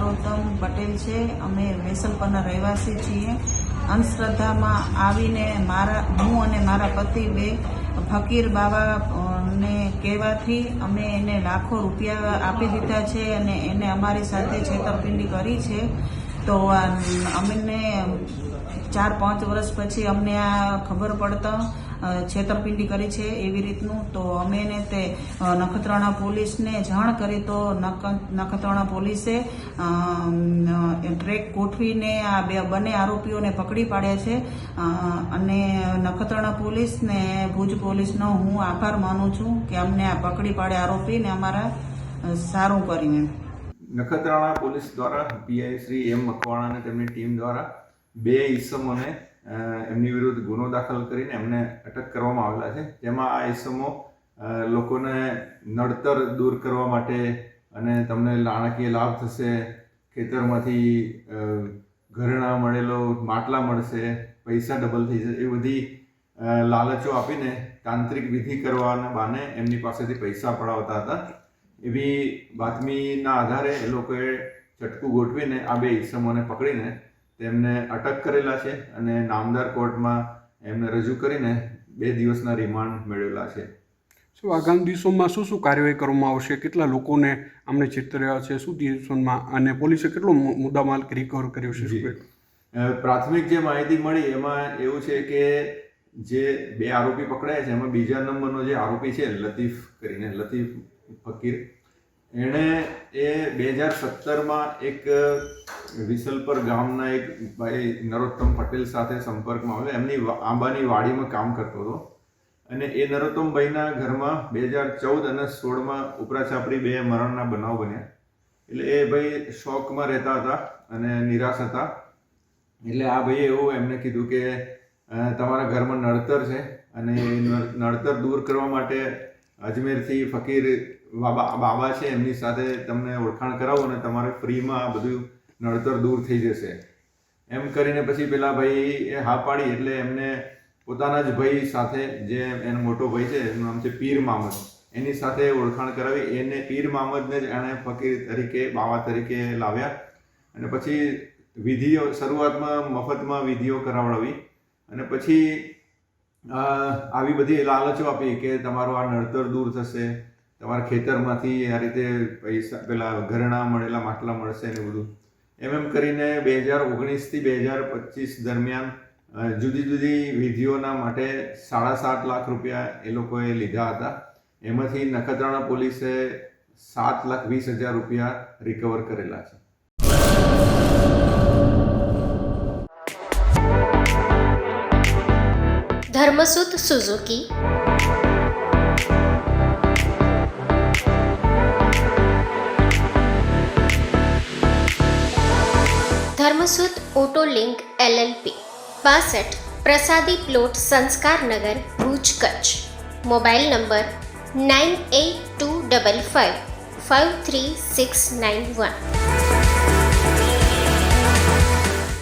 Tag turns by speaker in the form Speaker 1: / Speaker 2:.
Speaker 1: ગૌતમ પટેલ છે. અમે વેસલપરના રહેવાસી છીએ. અંધશ્રદ્ધામાં આવીને હું અને મારા પતિ બે ફકીર બાવાને કહેવાથી અમે એને લાખો રૂપિયા આપી દીધા છે અને એને અમારી સાથે છેતરપિંડી કરી છે. તો અમને 4-5 વર્ષ પછી અમને આ ખબર પડતા છેતરપિંડી કરી છે એવી રીતનું. તો અમે એને તે નખત્રાણા પોલીસને જાણ કરી તો નખત્રાણા પોલીસે ટ્રેક ગોઠવીને આ બંને આરોપીઓને પકડી પાડ્યા છે. અને નખત્રાણા પોલીસને ભુજ પોલીસનો હું આભાર માનું છું કે અમને આ પકડી પાડ્યા આરોપીને અમારા સારું કરીને.
Speaker 2: નખત્રાણા પોલીસ દ્વારા પીઆઈ શ્રી એમ મકવાણા અને તેમની ટીમ દ્વારા 2 ઈસમોને એમની વિરુદ્ધ ગુનો દાખલ કરીને એમને અટક કરવામાં આવેલા છે. જેમાં આ ઈસમો લોકોને નડતર દૂર કરવા માટે અને તમને નાણાકીય લાભ થશે, ખેતરમાંથી ઘરેણા મળેલો માટલા મળશે, પૈસા ડબલ થઈ જશે, એ બધી લાલચો આપીને તાંત્રિક વિધિ કરવાના બહાને એમની પાસેથી પૈસા પડાવતા હતા. એવી બાતમીના આધારે એ લોકોએ ચટકું ગોઠવીને આ 2 ઈસમોને પકડીને તેમને અટક કરેલા છે અને નામદાર કોર્ટમાં એમને રજૂ કરીને 2 દિવસના રિમાન્ડ મેળવેલા છે.
Speaker 3: શું આગામી દિવસોમાં શું કાર્યવાહી કરવામાં આવશે? કેટલા લોકોને આમને છેતર્યા છે? શું દિવસોમાં અને પોલીસે કેટલો મુદ્દામાલ રિકવર કર્યો છે?
Speaker 2: પ્રાથમિક જે માહિતી મળી એમાં એવું છે કે જે 2 આરોપી પકડાયા છે એમાં બીજા નંબરનો જે આરોપી છે લતીફ ફકીર, એણે 2017માં એક વિસલપર ગામના એક ભાઈ નરોત્તમ પટેલ સાથે સંપર્કમાં આવ્યો. એમની આંબાની વાડીમાં કામ કરતો હતો અને એ નરોત્તમભાઈના ઘરમાં 2014 અને 16માં ઉપરાછાપરી 2 મરણના બનાવ બન્યા. એટલે એ ભાઈ શોકમાં રહેતા હતા અને નિરાશ હતા. એટલે આ ભાઈએ એવું એમને કીધું કે તમારા ઘરમાં નડતર છે અને નડતર દૂર કરવા માટે અજમેરથી ફકીર બાબા છે એમની સાથે તમને ઓળખાણ કરાવો અને તમારે ફ્રીમાં આ બધું નડતર દૂર થઈ જશે એમ કરીને પછી પેલા ભાઈ એ હા પાડી. એટલે એમને પોતાના જ ભાઈ સાથે, જે એનો મોટો ભાઈ છે એનું નામ છે પીર મામદ, એની સાથે ઓળખાણ કરાવી. એને પીર મામદને જ એણે ફકીર તરીકે, બાવા તરીકે લાવ્યા અને પછી વિધિઓ શરૂઆતમાં મફતમાં વિધિઓ કરાવડાવી અને પછી આવી બધી લાલચો આપી કે તમારું આ નડતર દૂર થશે, તમારા ખેતરમાંથી આ રીતે પૈસા પેલા ઘરેણા મળેલા માટલા મળશે ને બધું એમ કરીને 2019થી 2025 દરમિયાન જુદી જુદી વિધિઓના માટે 7.5 લાખ રૂપિયા એ લોકોએ લીધા હતા. એમાંથી નખત્રાણા પોલીસે 7,20,000 રૂપિયા રિકવર કરેલા છે.
Speaker 4: Dharmasut Suzuki, Dharmasut auto link LLP, 62 પ્રસાદી plot, Sanskarnagar, Bhuj, Kutch. Mobile number 9825553691.